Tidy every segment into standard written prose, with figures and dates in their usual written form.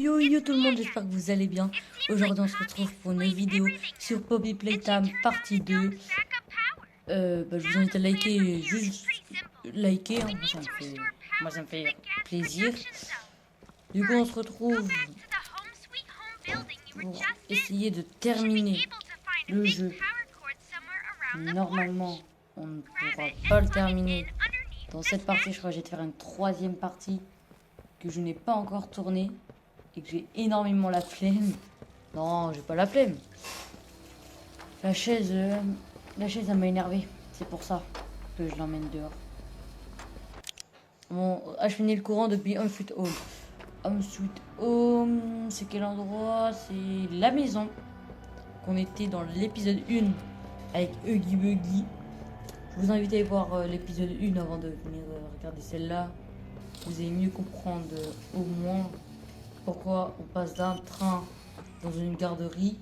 Yo tout le monde, j'espère que vous allez bien. Aujourd'hui on se retrouve pour une vidéo sur Poppy Playtime partie 2. Je vous invite à liker, juste liker, hein. Moi ça me fait plaisir. Du coup on se retrouve pour essayer de terminer le jeu. Normalement on ne pourra pas le terminer dans cette partie. Je crois que je vais te faire une troisième partie que je n'ai pas encore tournée et que j'ai énormément la flemme. Non, j'ai pas la flemme. La chaise elle m'a énervé. C'est pour ça que je l'emmène dehors. Bon, acheminer le courant depuis Home Sweet Home. Home Sweet Home, c'est quel endroit? C'est la maison qu'on était dans l'épisode 1 avec Huggy Buggy. Je vous invite à aller voir l'épisode 1 avant de venir regarder celle-là. Vous allez mieux comprendre au moins pourquoi on passe d'un train dans une garderie.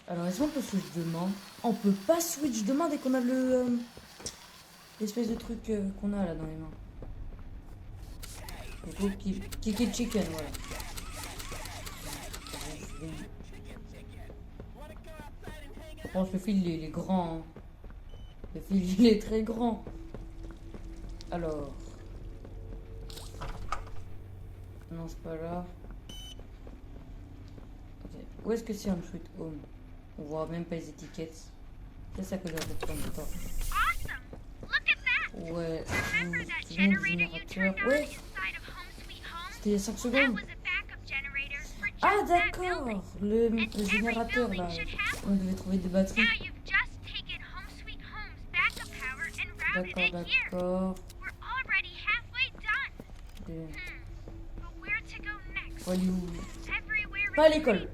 Alors est-ce qu'on peut switch demain? On peut pas switch demain dès qu'on a le l'espèce de truc qu'on a là dans les mains. Donc kick it chicken, voilà. Je pense que le fil il est grand. Hein. Le fil il est très grand. Alors. Non, c'est pas là. Okay. Où est-ce que c'est un Sweet Home? On voit même pas les étiquettes. C'est ça que j'ai reprendre pas. Ouais, le générateur. Ouais. C'était il y a 5 secondes. Ah d'accord, le générateur là. On devait trouver des batteries. D'accord. Faut aller où? Pas à l'école.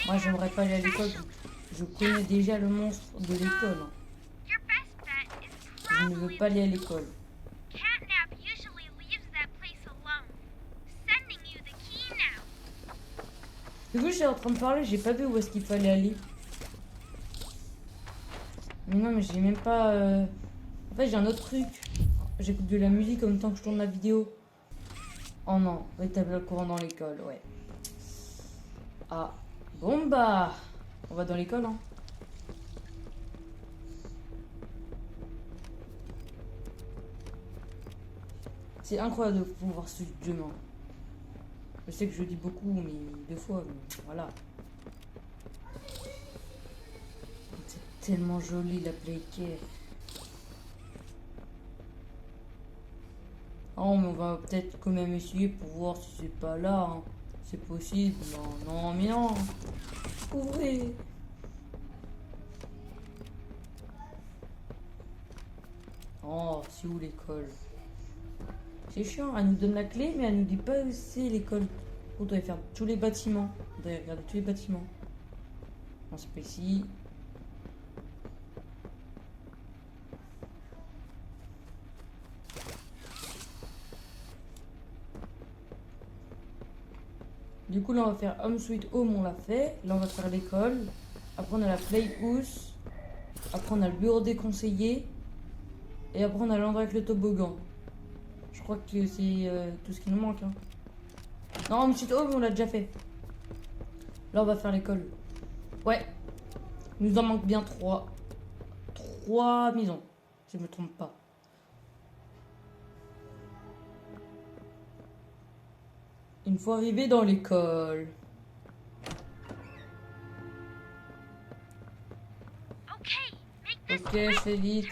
Moi j'aimerais pas aller à l'école. Je connais déjà le monstre de l'école. Je ne veux pas aller à l'école. Du coup, j'étais en train de parler, j'ai pas vu où est-ce qu'il fallait aller. Mais non, mais j'ai même pas. En fait, j'ai un autre truc. J'écoute de la musique en même temps que je tourne la vidéo. Oh non, rétablir le courant dans l'école, ouais. Ah, bon bah. On va dans l'école, hein. C'est incroyable de pouvoir suivre demain. Je sais que je dis beaucoup, mais 2 fois, mais voilà. C'est tellement joli la Playcare. Oh, mais on va peut-être quand même essayer pour voir si c'est pas là. Hein. C'est possible. Non, mais non. Ouvrez. Oh, c'est où l'école? C'est chiant, elle nous donne la clé, mais elle nous dit pas où c'est l'école. On doit faire tous les bâtiments. On doit regarder tous les bâtiments. Non, c'est pas ici. Du coup, là, on va faire Home Sweet Home, on l'a fait. Là, on va faire l'école. Après, on a la Playhouse. Après, on a le bureau des conseillers. Et après, on a l'endroit avec le toboggan. Je crois que c'est tout ce qui nous manque. Hein. Non, Home Sweet Home, on l'a déjà fait. Là, on va faire l'école. Ouais. Il nous en manque bien 3. 3 maisons, si je me trompe pas. Une fois arrivé dans l'école. Ok, je fais vite.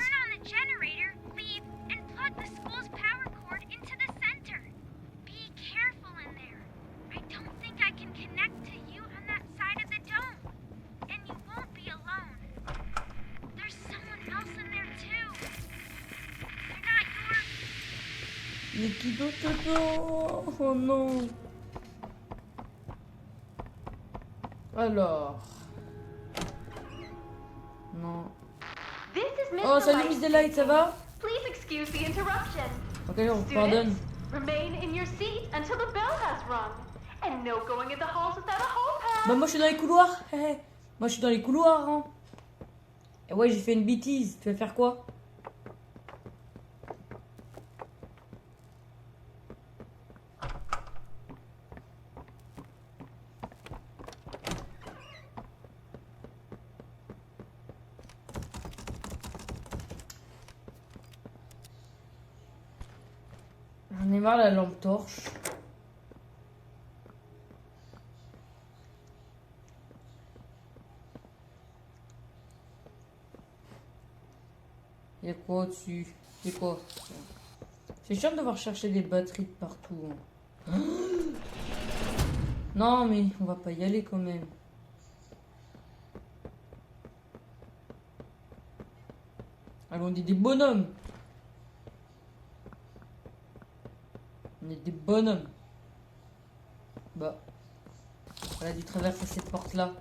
Mais qui d'autre dedans? Oh non. Alors. Non. Oh, salut Miss Delight, ça va? Ok, on vous pardonne. Bah moi je suis dans les couloirs. Moi je suis dans les couloirs. Hein. Et ouais, j'ai fait une bêtise. Tu vas faire quoi? J'en ai marre de la lampe torche. Il y a quoi au-dessus? C'est quoi? C'est chiant de devoir chercher des batteries de partout. Hein. Non, mais on va pas y aller quand même. Allons, on est des bonhommes. On est des bonhommes. Bah, elle a dû traverser cette porte-là.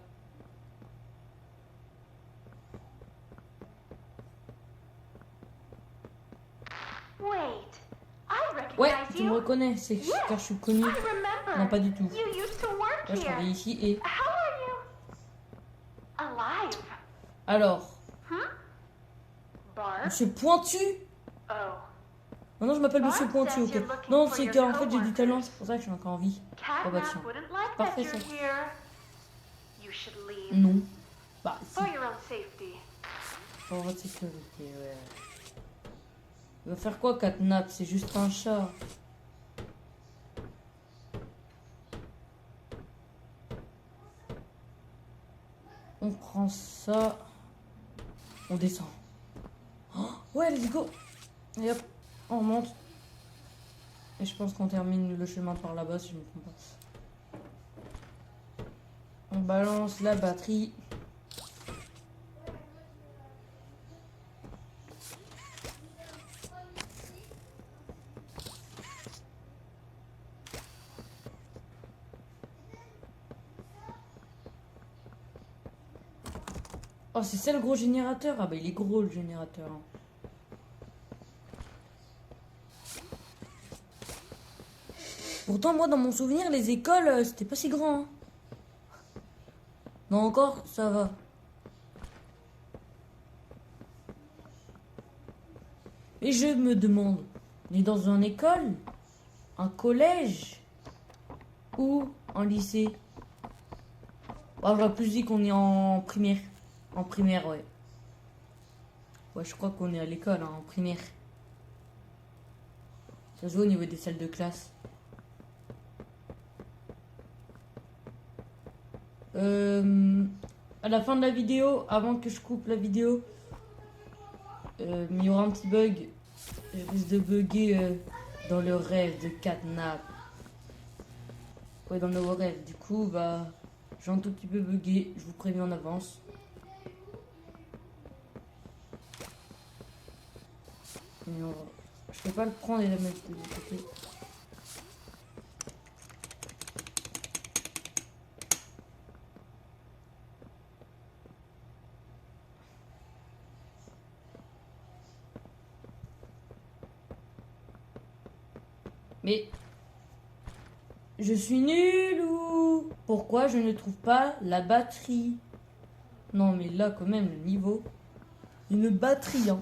Ouais, tu me reconnais, c'est car je suis connu. Non, pas du tout. Là, je travaille ici et... Alors, Monsieur Pointu? Non, je m'appelle Monsieur Pointu, ok. Non, c'est qu'en fait, j'ai du talent, c'est pour ça que je suis encore en vie. Oh bah tiens, parfait ça. Non. Bah, si. Pour votre sécurité, ouais. Il va faire quoi, Catnap? C'est juste un chat. On prend ça. On descend. Oh, ouais, let's go. Et hop, on monte. Et je pense qu'on termine le chemin par là-bas, si je me trompe pas. On balance la batterie. Oh, c'est ça le gros générateur? Ah bah il est gros le générateur. Pourtant moi dans mon souvenir les écoles c'était pas si grand. Hein. Non encore ça va. Et je me demande, on est dans une école? Un collège? Ou un lycée? Oh, j'aurais plus dit qu'on est en primaire. En primaire, ouais. Ouais, je crois qu'on est à l'école, hein, en primaire. Ça se voit au niveau des salles de classe. À la fin de la vidéo, avant que je coupe la vidéo, il y aura un petit bug. Je risque de bugger dans le rêve de Catnap. Ouais, dans nos rêves. Du coup, bah, j'ai un tout petit peu bugué. Je vous préviens en avance. Je peux pas le prendre et la mettre de l'autre côté. Mais je suis nul ou pourquoi je ne trouve pas la batterie? Non mais là quand même le niveau. Une batterie hein.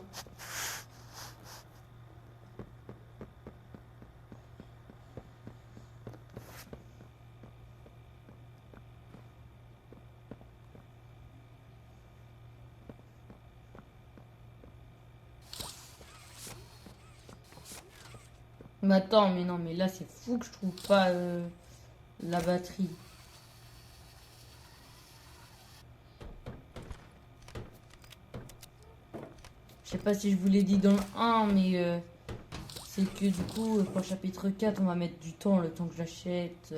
Mais attends, mais non, mais là c'est fou que je trouve pas la batterie. Je sais pas si je vous l'ai dit dans le 1, mais c'est que du coup, pour le chapitre 4, on va mettre du temps, le temps que j'achète,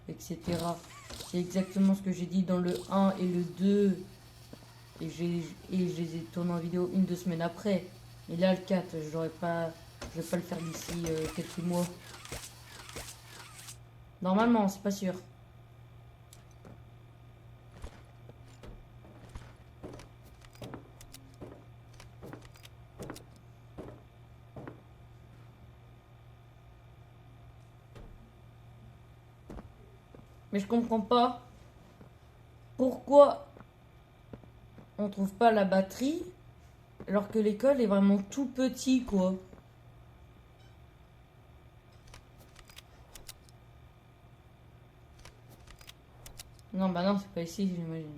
etc. C'est exactement ce que j'ai dit dans le 1 et le 2. Et je les ai tournés en vidéo 1-2 semaines après. Et là, le 4, je vais pas le faire d'ici quelques mois. Normalement, c'est pas sûr. Mais je comprends pas pourquoi on trouve pas la batterie alors que l'école est vraiment tout petit quoi. Non bah non c'est pas ici j'imagine.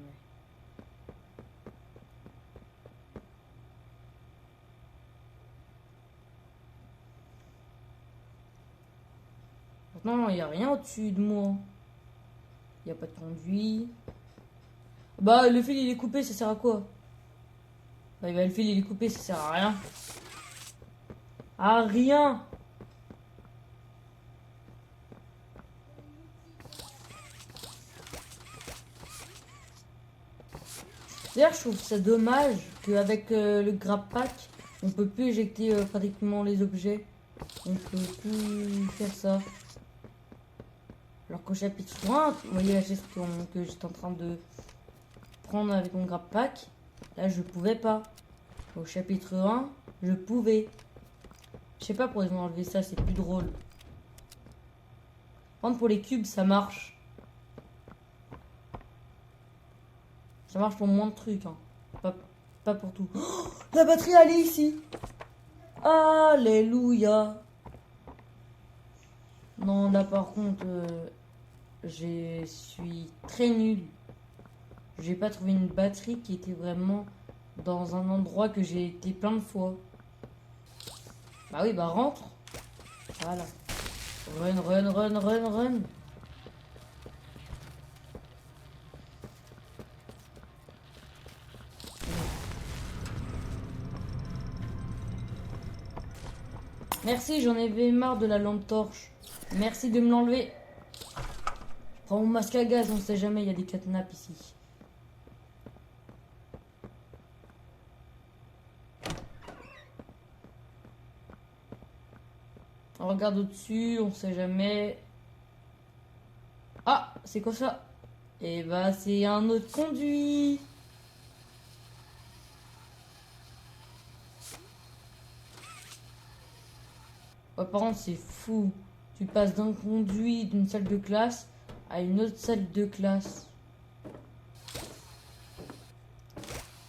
maintenant, il n'y a rien au-dessus de moi. Il n'y a pas de conduit. Bah, le fil, il est coupé, ça sert à quoi? Bah, le fil, il est coupé, ça sert à rien. À rien. D'ailleurs, je trouve ça dommage qu'avec le grab pack, on peut plus éjecter pratiquement les objets. On peut plus faire ça. Alors qu'au chapitre 1, vous voyez la gestion que j'étais en train de prendre avec mon grab pack. Là, je pouvais pas. Au chapitre 1, je pouvais. Je sais pas pourquoi ils ont enlevé ça, c'est plus drôle. Par contre, pour les cubes, ça marche. Ça marche pour moins de trucs. Hein. Pas pour tout. Oh, la batterie, elle est ici. Alléluia. Non, là, par contre, je suis très nul. J'ai pas trouvé une batterie qui était vraiment dans un endroit que j'ai été plein de fois. Bah oui, bah rentre. Voilà. Run, run, run, run, run. Merci, j'en avais marre de la lampe torche. Merci de me l'enlever. Je prends mon masque à gaz, on sait jamais, il y a des catnaps ici. On regarde au-dessus, on sait jamais. Ah, c'est quoi ça? Et bah, c'est un autre conduit. Ouais, par contre, c'est fou. Tu passes d'un conduit d'une salle de classe à une autre salle de classe.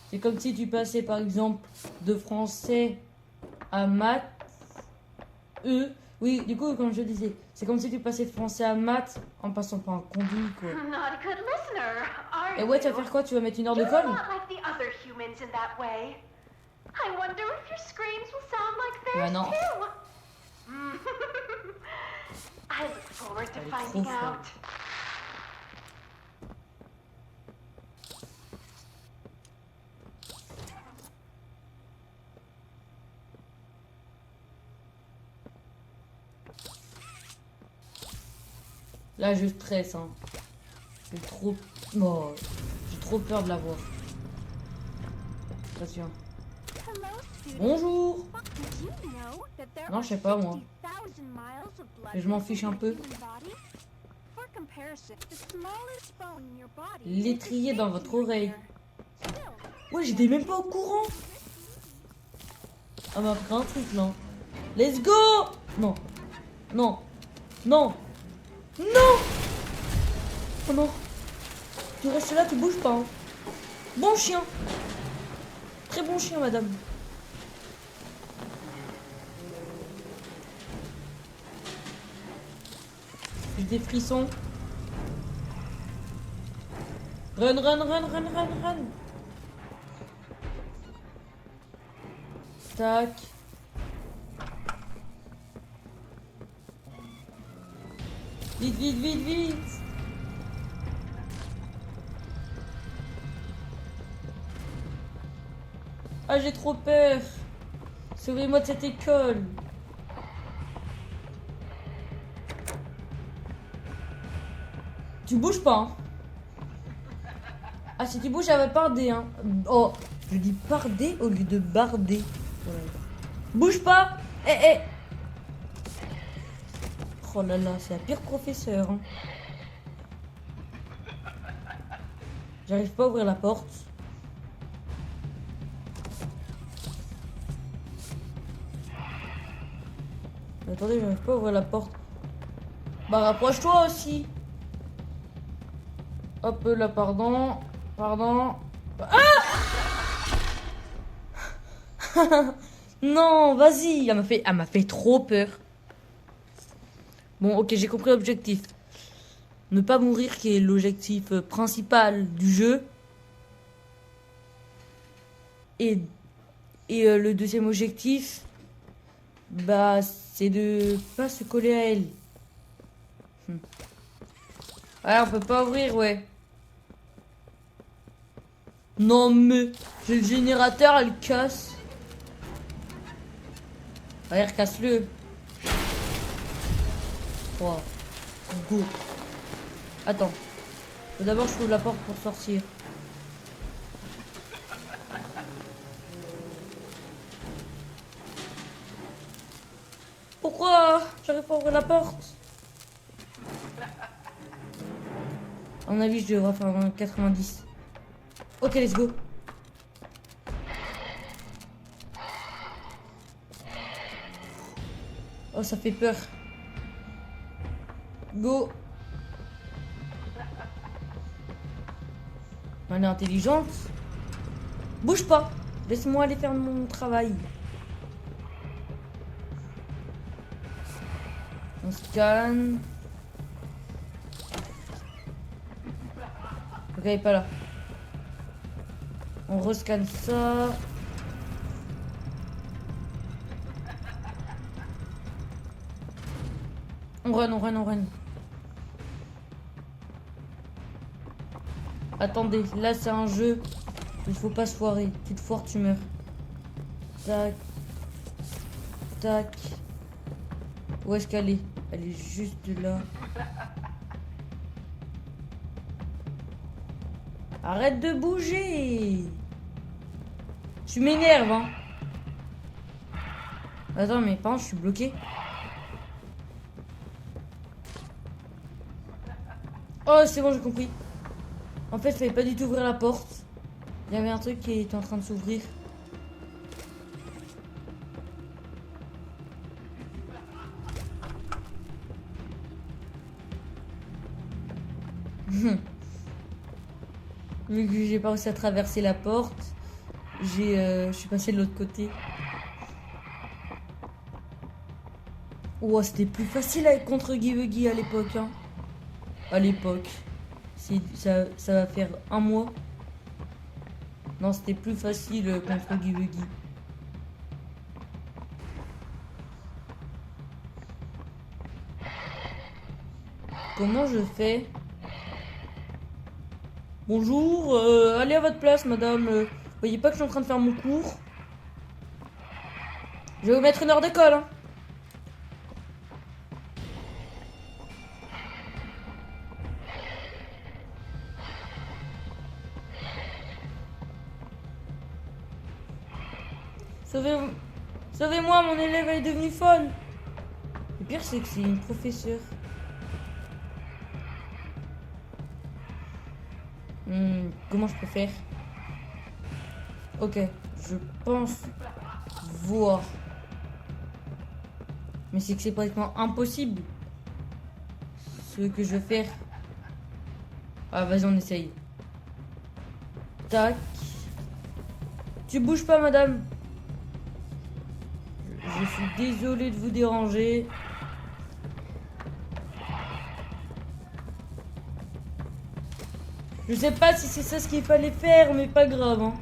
C'est comme si tu passais, par exemple, de français à maths. Oui, du coup, comme je disais, c'est comme si tu passais de français à maths en passant par un conduit, quoi. Et ouais, tu vas faire quoi? Tu vas mettre une heure de colle? Bah non. Elle est trop folle. Là, je stresse, hein. J'ai trop... Oh, j'ai trop peur de la voir. Attention. Bonjour. Non, je sais pas, moi. Mais je m'en fiche un peu. L'étrier dans votre oreille. Ouais, j'étais même pas au courant. Ah, m'a appris un truc, là. Let's go. Non. Non. Non. Non. Oh non. Tu restes là, tu bouges pas. Hein. Bon chien. Très bon chien, madame. J'ai des frissons. Run, run, run, run, run, run. Tac. Vite, vite, vite, vite. Ah, j'ai trop peur. Sauvez-moi de cette école. Tu bouges pas, hein. Ah, si tu bouges, elle va barder, hein. Oh, je dis barder au lieu de barder. Ouais. Bouge pas. Eh, eh. Oh là là, c'est la pire professeure. Hein. J'arrive pas à ouvrir la porte. Mais attendez, j'arrive pas à ouvrir la porte. Bah, rapproche-toi aussi. Hop là, pardon. Pardon. Ah. Non, vas-y. Elle m'a fait trop peur. Bon, ok, j'ai compris l'objectif. Ne pas mourir qui est l'objectif principal du jeu. Et le deuxième objectif, bah, c'est de pas se coller à elle. Ouais, on peut pas ouvrir, ouais. Non, mais j'ai le générateur, elle casse. Allez, recasse-le. Wow. Go. Attends. Faut d'abord, je trouve la porte pour sortir. Pourquoi j'arrive pas à ouvrir la porte? À mon avis, je devrais faire un 90. Ok, let's go. Oh, ça fait peur. Go. Elle est intelligente. Bouge pas. Laisse-moi aller faire mon travail. On scanne. Ok, elle est pas là. On rescanne ça. On run. Attendez, là c'est un jeu. Il faut pas se foirer. Tu te foires, tu meurs. Tac. Tac. Où est-ce qu'elle est? Elle est juste là. Arrête de bouger. Tu m'énerves, hein. Attends, mais par contre, je suis bloqué. Oh, c'est bon, j'ai compris. En fait, il fallait pas du tout ouvrir la porte. Il y avait un truc qui était en train de s'ouvrir. Vu que j'ai pas réussi à traverser la porte, je suis passé de l'autre côté. Oh, c'était plus facile avec contre Guy à l'époque. Hein. À l'époque. Ça va faire un mois. Non, c'était plus facile contre Guy. Comment je fais? Bonjour, allez à votre place, madame. Vous voyez pas que je suis en train de faire mon cours? Je vais vous mettre une heure d'école, hein. Sauvez-moi, mon élève elle est devenue folle. Le pire, c'est que c'est une professeure. Comment je peux faire? Ok, je pense voir. Mais c'est que c'est pratiquement impossible. Ce que je veux faire. Ah, vas-y, on essaye. Tac. Tu bouges pas, madame. Je suis désolé de vous déranger. Je sais pas si c'est ça ce qu'il fallait faire, mais pas grave. Hein.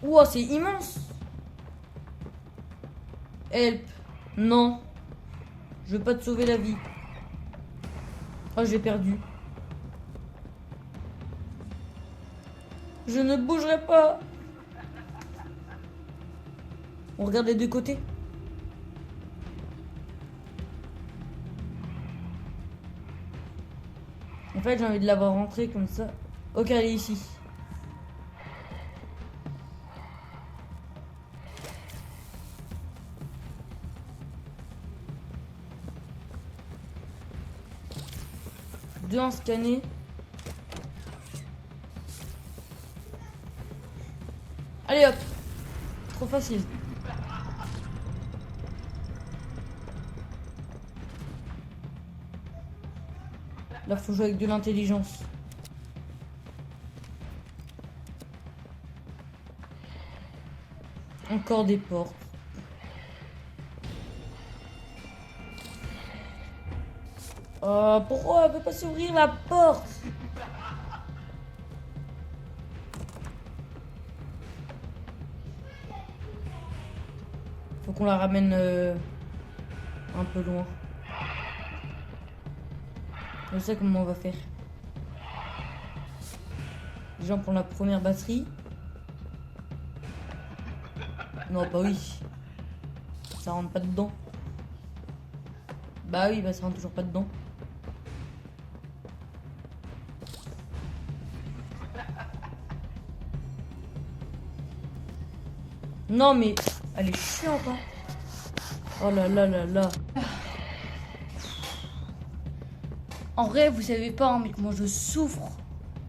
Ouah, c'est immense. Help. Non. Je veux pas te sauver la vie. Oh, j'ai perdu. Je ne bougerai pas. On regarde les deux côtés. En fait, j'ai envie de la voir rentrer comme ça. Ok, elle est ici. Deux en scanner. Allez hop. Trop facile. Là, faut jouer avec de l'intelligence. Encore des portes. Oh, pourquoi elle veut pas s'ouvrir la porte? Faut qu'on la ramène un peu loin. Je sais comment on va faire. Déjà, on prend la première batterie. Non, bah oui. Ça rentre pas dedans. Bah oui, bah ça rentre toujours pas dedans. Non, mais elle est chiante, hein. Oh là là là là. En vrai, vous savez pas, hein, mais comment je souffre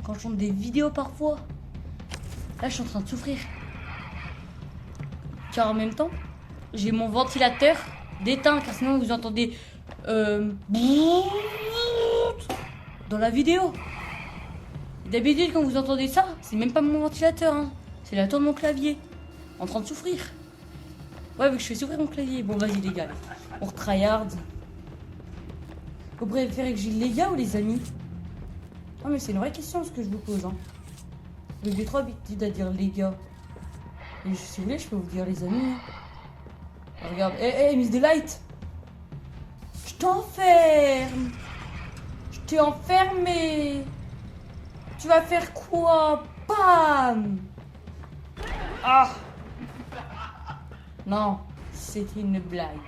quand je tourne des vidéos parfois. Là, je suis en train de souffrir. Car en même temps, j'ai mon ventilateur d'éteint, car sinon vous entendez dans la vidéo. D'habitude, quand vous entendez ça, c'est même pas mon ventilateur, hein. C'est la tour de mon clavier. En train de souffrir. Ouais, vu que je fais souffrir mon clavier. Bon, vas-y, les gars. On retryhard. Vous préférez que j'ai les gars ou les amis? Non, mais c'est une vraie question ce que je vous pose, hein. J'ai trop habitude à dire les gars. Et si vous voulez, je peux vous dire les amis. Hein. Regarde. Hé, Miss Delight. Je t'enferme. Je t'ai enfermé. Tu vas faire quoi? Bam. Ah. Non, c'était une blague.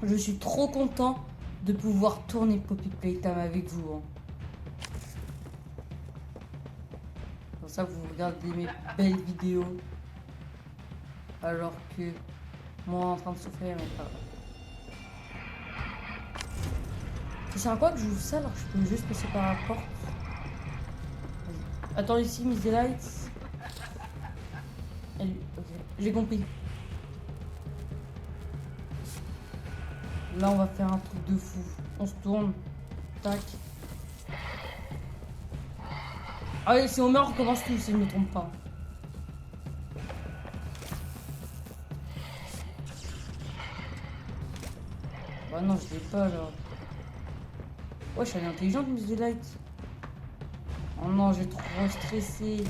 Je suis trop content de pouvoir tourner Poppy Playtime avec vous. Hein. Comme ça, vous regardez mes belles vidéos. Alors que moi, en train de souffrir, mais pas. Ça sert à quoi que j'ouvre ça alors que je peux juste passer par la porte? Attends ici, Miss Delight. Ok, j'ai compris. Là, on va faire un truc de fou. On se tourne. Tac. Allez, si on meurt, on recommence tout, si je ne me trompe pas. Bah non, je l'ai pas, là. Ouais, je suis allée intelligente, Miss Delight. Oh non, j'ai trop stressé.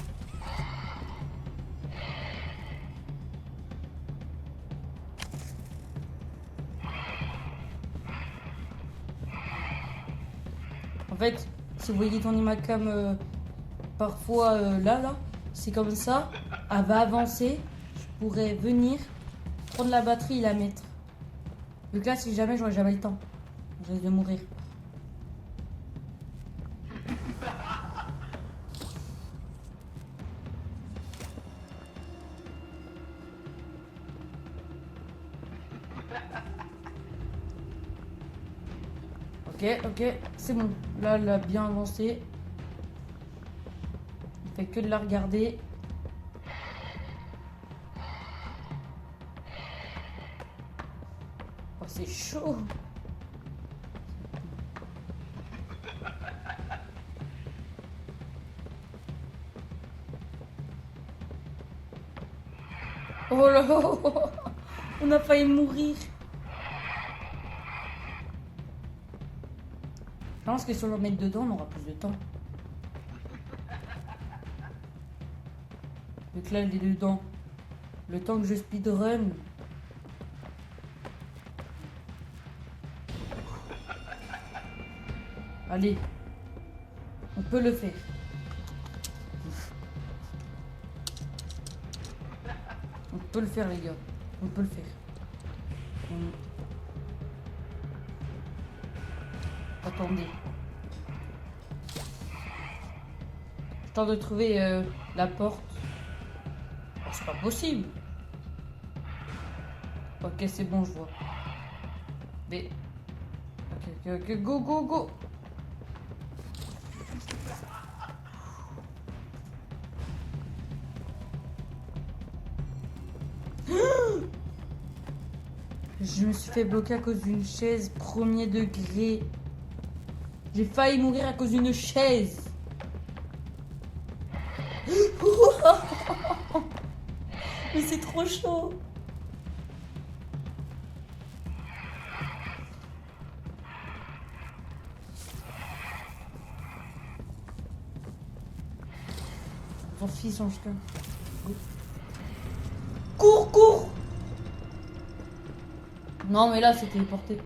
En fait, si vous voyez tourner ma cam parfois là, c'est comme ça. Elle va avancer. Je pourrais venir prendre la batterie et la mettre. Donc là, si jamais, j'aurais jamais le temps. Je risque de mourir. Ok, c'est bon. Là, elle a bien avancé. Il fait que de la regarder. Oh, c'est chaud. Oh là là. On a failli mourir. Je pense que si on le met dedans, on aura plus de temps. Donc là, elle est dedans. Le temps que je speedrun. Allez. On peut le faire. On peut le faire, les gars. On peut le faire. Attendez. Je tente de trouver la porte. Oh, c'est pas possible. Ok, c'est bon, je vois. Mais... Ok, go, go, go. Je me suis fait bloquer à cause d'une chaise premier degré. J'ai failli mourir à cause d'une chaise. Mais c'est trop chaud. Ton fils, en chien. cours, cours. Non, mais là, c'est téléporté.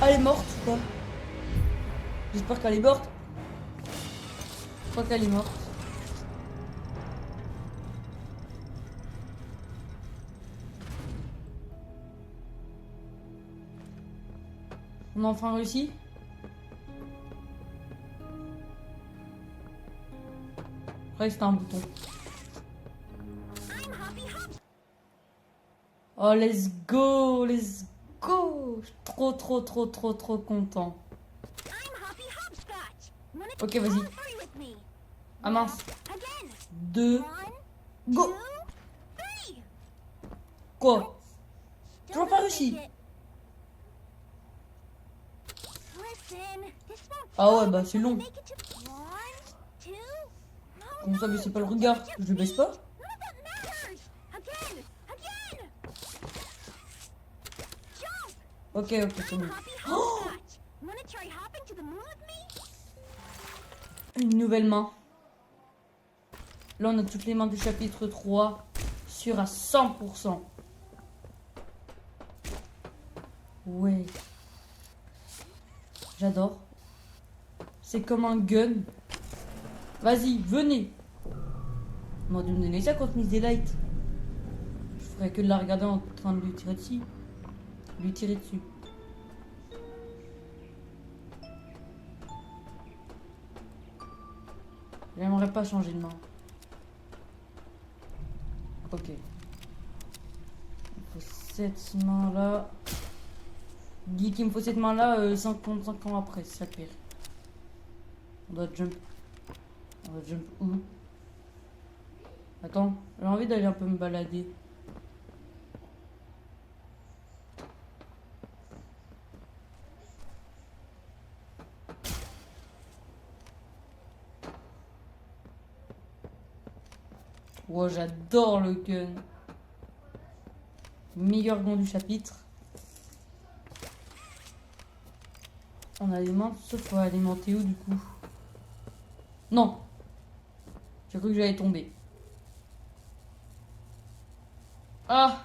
Ah, elle est morte ou pas? J'espère qu'elle est morte. Je crois qu'elle est morte. On a enfin réussi. Après, c'était un bouton. Oh, let's go, let's go. Je suis trop content. Ok, vas-y. Ah mince. 2. Go. Quoi? Toujours pas réussi. Ah ouais, bah c'est long. Comment ça, mais c'est pas le regard? Je baisse pas? Ok, c'est bon. Oh, une nouvelle main. Là, on a toutes les mains du chapitre 3. Sûr à 100%. Ouais. J'adore. C'est comme un gun. Vas-y, venez. On va donner ça contre Miss Delight. Je ferais que de la regarder en train de lui tirer dessus. Lui tirer dessus. J'aimerais pas changer de main. Ok. Il faut cette main là. Dis qu'il me faut cette main là 55 ans après, c'est ça le pire. On doit jump. On va jump où? Attends, j'ai envie d'aller un peu me balader. Wow, j'adore le gun. Meilleur gun du chapitre. On alimente, sauf faut alimenter où du coup? Non. J'ai cru que j'allais tomber. Ah!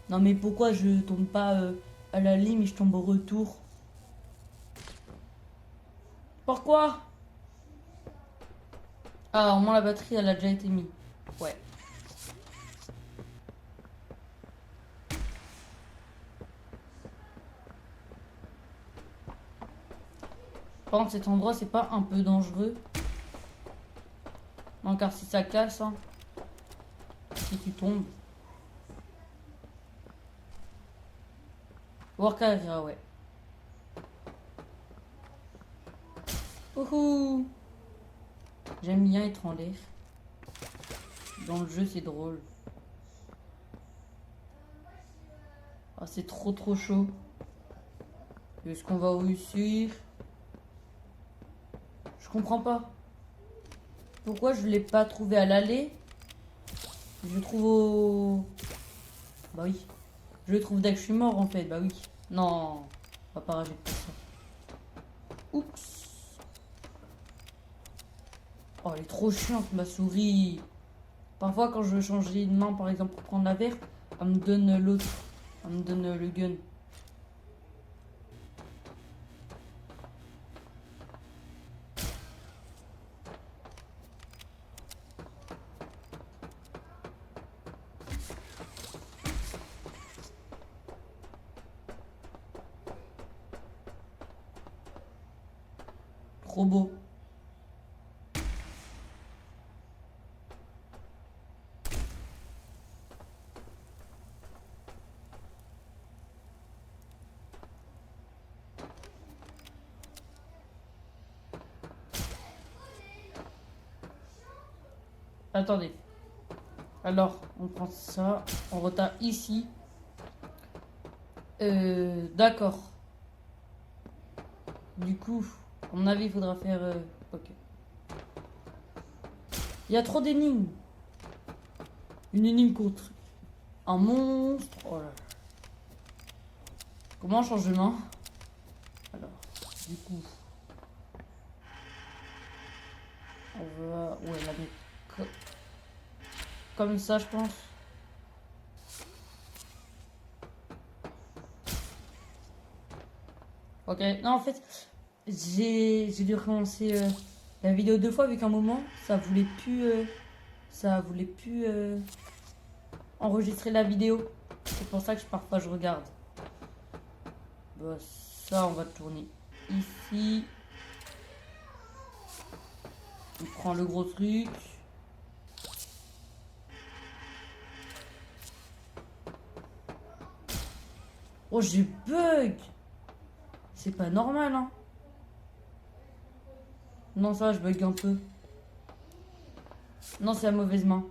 Non mais pourquoi je tombe pas à la ligne et je tombe au retour? Pourquoi? Ah, au moins la batterie elle a déjà été mise. Ouais. Par contre cet endroit c'est pas un peu dangereux? Non car si ça casse, hein, si tu tombes. Work area, ouais. Wouhou! J'aime bien être en l'air. Dans le jeu, c'est drôle. Ah, c'est trop chaud. Est-ce qu'on va réussir? Je comprends pas. Pourquoi je l'ai pas trouvé à l'aller? Je le trouve au... Bah oui. Je le trouve dès que je suis mort en fait. Bah oui. Non. On va pas rajouter ça. Oups. Oh, elle est trop chiante ma souris. Parfois quand je veux changer de main par exemple pour prendre la verte, elle me donne l'autre. Elle me donne le gun. Trop beau. Attendez. Alors, on prend ça. On retape ici. D'accord. Du coup, à mon avis, il faudra faire... ok. Il y a trop d'énigmes. Une énigme contre un monstre. Oh là là. Comment on change de main? Alors, du coup, On va... Ouais, la mettre comme ça, je pense. Ok, non, en fait, j'ai dû recommencer la vidéo deux fois, vu qu'à un moment, ça voulait plus enregistrer la vidéo. C'est pour ça que parfois je regarde. Bah, ça, on va tourner ici. On prend le gros truc. Oh, j'ai bug. C'est pas normal, hein. Non, ça, je bug un peu. Non, c'est la mauvaise main.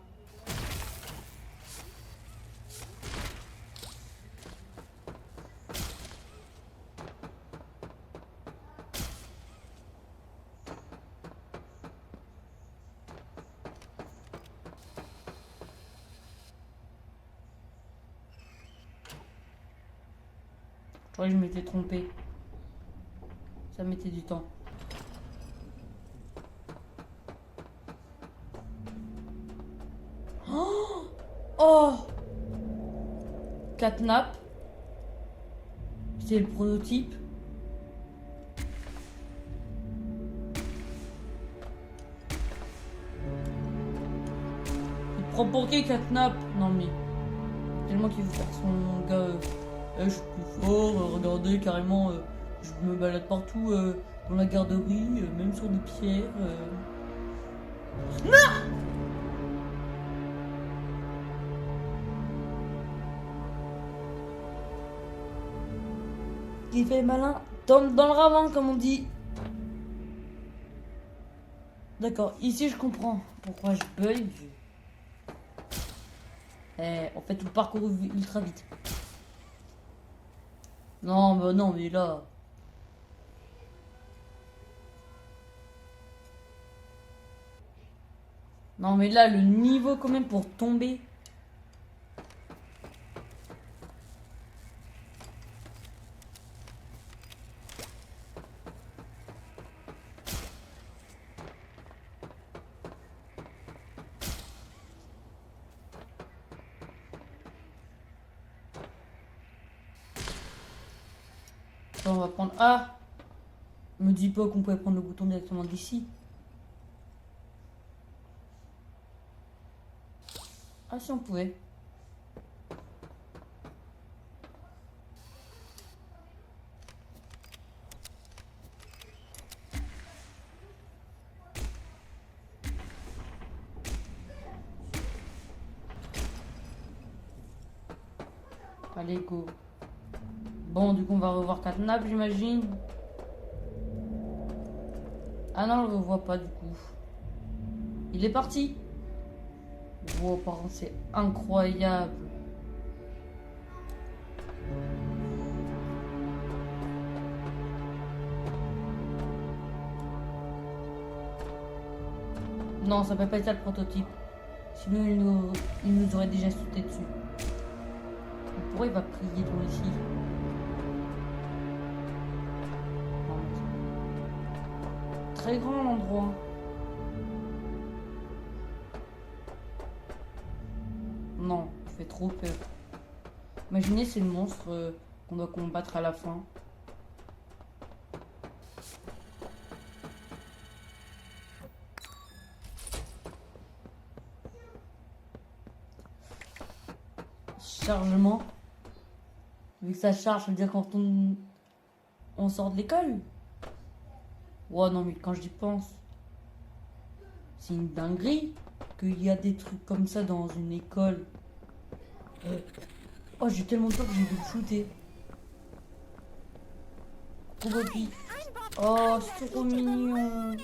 Je crois que je m'étais trompé. Ça mettait du temps. Oh, oh, Catnap. C'est le prototype. Il prend pour qui Catnap? Non mais tellement qu'il veut faire son gars. Je suis plus fort. Regardez carrément. Je me balade partout dans la garderie, même sur des pierres. Non! Il fait malin dans le ravin, comme on dit. D'accord, ici je comprends pourquoi je bug. On fait tout le parcours ultra vite. Non, bah non, mais là. Non, mais là, le niveau quand même pour tomber. Attends, on va prendre. Ah! Me dis pas qu'on pouvait prendre le bouton directement d'ici. Ah, si on pouvait. Allez, go. Bon, du coup, on va revoir Catnap, j'imagine. Ah non, on le revoit pas, du coup. Il est parti. Wow, par contre, c'est incroyable. Non, ça peut pas être ça le prototype. Sinon, il nous aurait déjà sauté dessus. Pourquoi il va prier dans ici? Très grand l'endroit. Non, il fait trop peur. Imaginez, c'est le monstre qu'on doit combattre à la fin. Chargement. Vu que ça charge, ça veut dire quand on sort de l'école. Ouais, non, mais quand j'y pense, c'est une dinguerie qu'il y a des trucs comme ça dans une école. Oh, j'ai tellement peur que j'ai dû le shooter. Oh, Bobby. Oh, c'est trop mignon.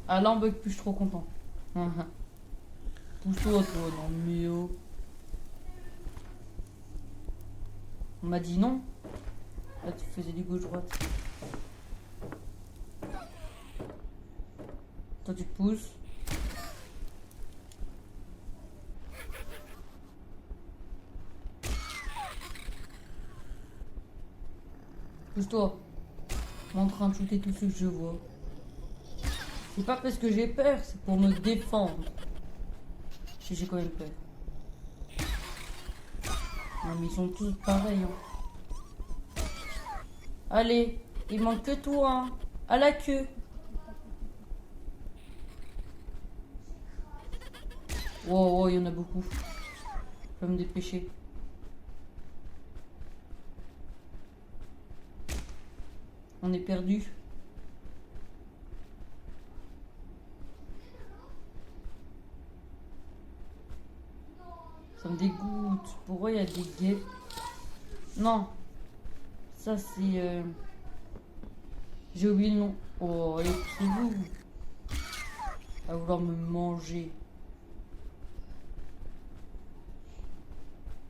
Ah, là, on bug plus, je suis trop content. Pousse-toi, toi, non, mais oh. On m'a dit non. Là, tu faisais du gauche-droite. Toi, tu te pousses. Pousse-toi. Je suis en train de shooter tout ce que je vois. C'est pas parce que j'ai peur, c'est pour me défendre. J'ai quand même peur. Non, mais ils sont tous pareils. Hein. Allez, il manque que toi. Hein. À la queue. Wow, wow, il y en a beaucoup. Je vais me dépêcher. On est perdu. Ça me dégoûte. Pourquoi il y a des guêpes? Non. Ça c'est... J'ai oublié le nom. Oh, allez, poussez-vous. À vouloir me manger.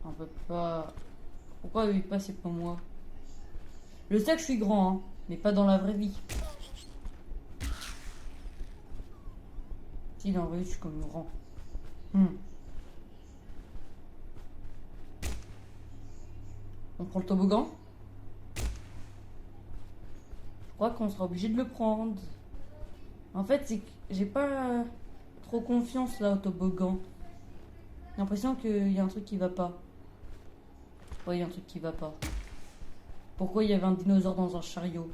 On peut pas... Pourquoi lui pas c'est pas moi? Je sais que je suis grand, hein, mais pas dans la vraie vie. Si, dans la vraie vie, je suis comme grand. On prend le toboggan? Je crois qu'on sera obligé de le prendre. En fait, c'est que j'ai pas trop confiance là au toboggan. J'ai l'impression qu'il y a un truc qui va pas. Ouais, il y a un truc qui va pas. Pourquoi il y avait un dinosaure dans un chariot?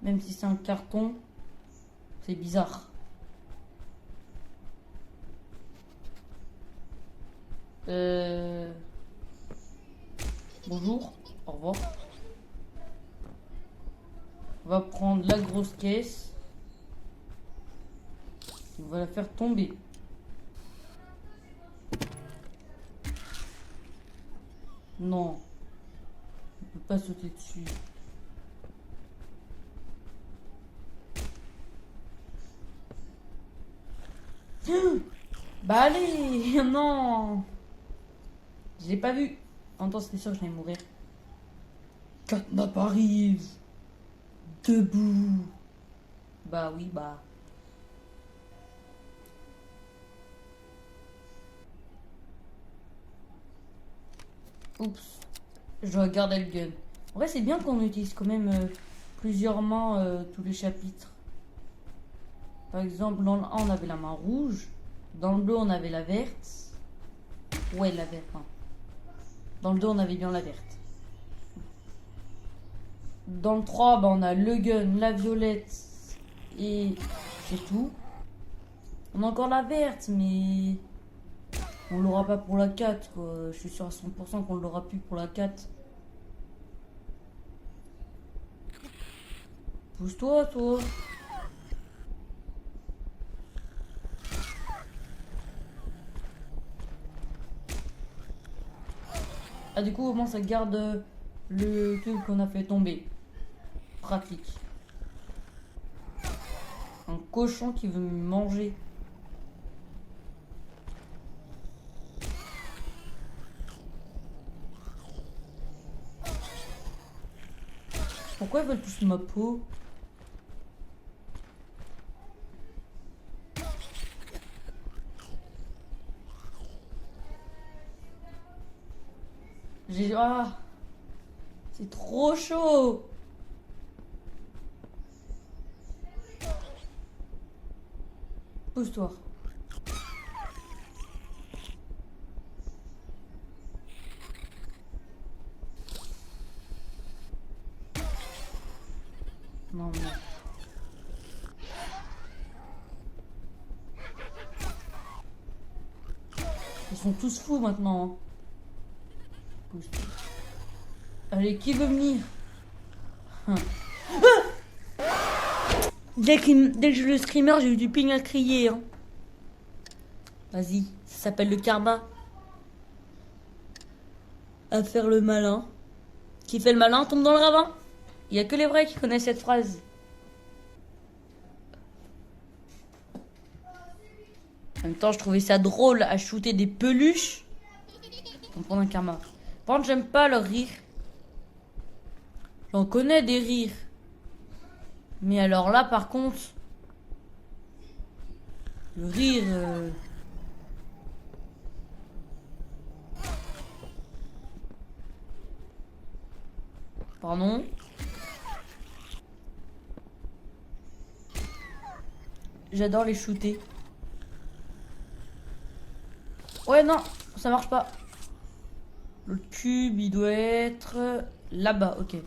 Même si c'est un carton, c'est bizarre. Bonjour, au revoir. On va prendre la grosse caisse. On va la faire tomber. Non. On peut pas sauter dessus. Bah allez, non. Je l'ai pas vu. En même temps, c'était sûr que j'allais mourir. Catnap arrive. Debout. Bah oui, bah. Oups. Je dois garder le gun. En vrai, c'est bien qu'on utilise quand même plusieurs mains tous les chapitres. Par exemple, dans le 1, on avait la main rouge. Dans le 2, on avait la verte. Ouais, la verte. Hein. Dans le 2, on avait bien la verte. Dans le 3, bah, on a le gun, la violette et c'est tout. On a encore la verte, mais on l'aura pas pour la 4. Quoi. Je suis sûr à 100% qu'on l'aura plus pour la 4. Pousse-toi, toi. Ah, du coup, au moins, ça garde le truc qu'on a fait tomber. Pratique. Un cochon qui veut me manger. Pourquoi ils veulent tous ma peau? J'ai... Ah! C'est trop chaud! Pousse-toi. Non, mais... Ils sont tous fous maintenant. Hein. Allez, qui veut venir? Dès que je le screamer, j'ai eu du ping à crier. Hein. Vas-y, ça s'appelle le karma. À faire le malin. Qui fait le malin tombe dans le ravin. Il n'y a que les vrais qui connaissent cette phrase. En même temps, je trouvais ça drôle à shooter des peluches pour prendre un karma. Par contre, j'aime pas leur rire. J'en connais des rires. Mais alors là, par contre, le rire... Pardon. J'adore les shooter. Ouais, non, ça marche pas. Le cube, il doit être là-bas, ok.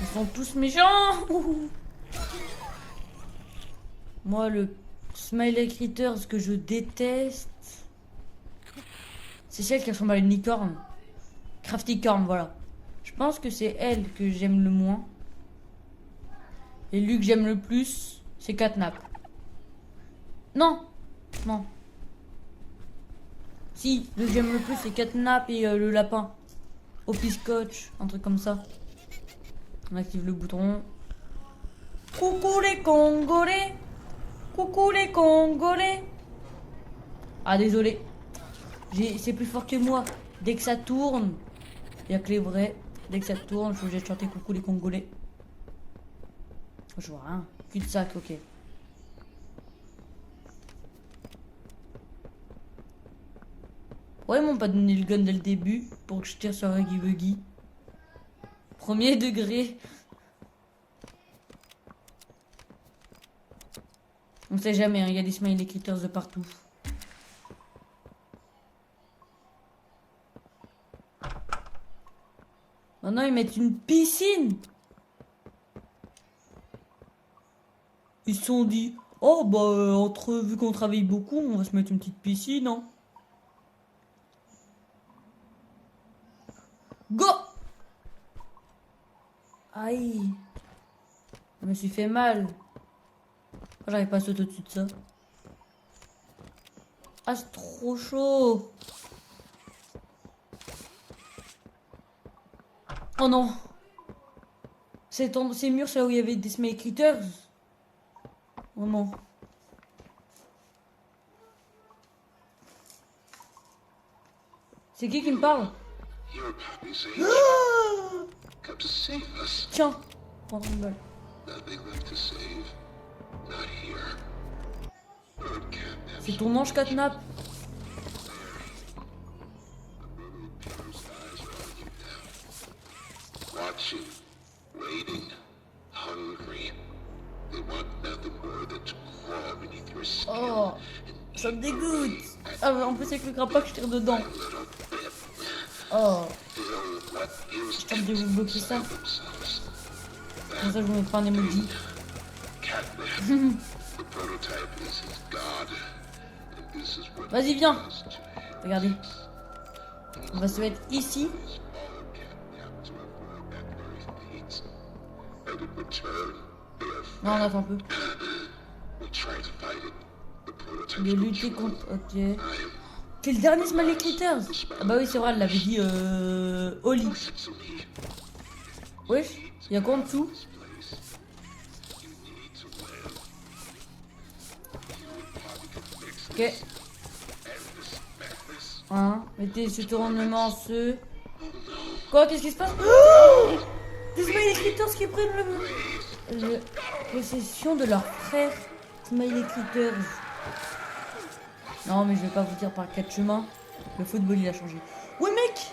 Ils sont tous méchants. Moi, le Smiley Critters que je déteste, c'est celle qui ressemble à une licorne. Crafticorn, voilà. Je pense que c'est elle que j'aime le moins. Et lui que j'aime le plus, c'est Catnap. Non, non. Si, le que j'aime le plus, c'est Catnap et le lapin. Au piscotch, un truc comme ça. On active le bouton. Coucou les Congolais. Coucou les Congolais. Ah, désolé. C'est plus fort que moi. Dès que ça tourne, il y a que les vrais. Dès que ça tourne, il faut que j'aille chanter coucou les Congolais. Je vois rien. Cul de sac, ok. Ouais, ils m'ont pas donné le gun dès le début pour que je tire sur Huggy Wuggy. Premier degré. On sait jamais, hein, il y a des smiley critters de partout. Maintenant, ils mettent une piscine. Ils se sont dit, oh bah, vu qu'on travaille beaucoup, on va se mettre une petite piscine, hein. Go! Aïe. Je me suis fait mal. J'arrive pas à sauter au-dessus de ça. Ah, c'est trop chaud. Oh non. Ces murs, c'est là où il y avait des smiley critters. Oh non. C'est qui me parle? Tiens, prends une balle. C'est ton ange Catnap. Oh, ça me dégoûte. Ah, en plus avec le grappin, je tire dedans. Oh. Je tente de vous bloquer ça. Comme ça, je vous mets pas un emoji. Vas-y, viens. Regardez. On va se mettre ici. Non, on attend un peu. De lutter contre... Ok. C'est le dernier Smiley Critters. Ah bah oui, c'est vrai, elle l'avait dit Oli. Wesh, il y a quoi en dessous? Ok. Hein, mettez ce tournement, ce... Quoi, qu'est-ce qui se passe? Oh, des Smiley Critters qui prennent le possession de leur frère Smiley Critters. Non, mais je vais pas vous dire par quatre chemins. Le football, il a changé. Ouais, mec!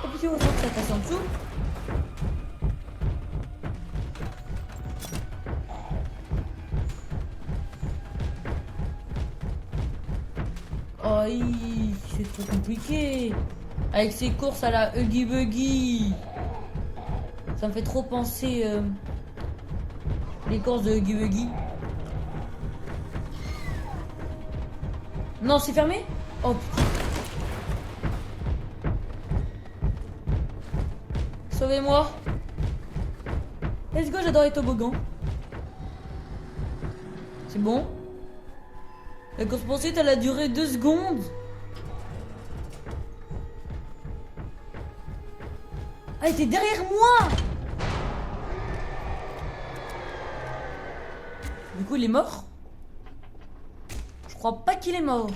Oh putain, on va faire que ça passe en dessous. Oh, c'est trop compliqué. Avec ses courses à la Huggy Wuggy. Ça me fait trop penser les courses de Huggy Wuggy. Non, c'est fermé? Oh putain. Sauvez-moi. Let's go, j'adore les toboggans. C'est bon? La course poursuite, elle a duré 2 secondes. Ah, elle était derrière moi. Du coup, il est mort? Je crois pas qu'il est mort.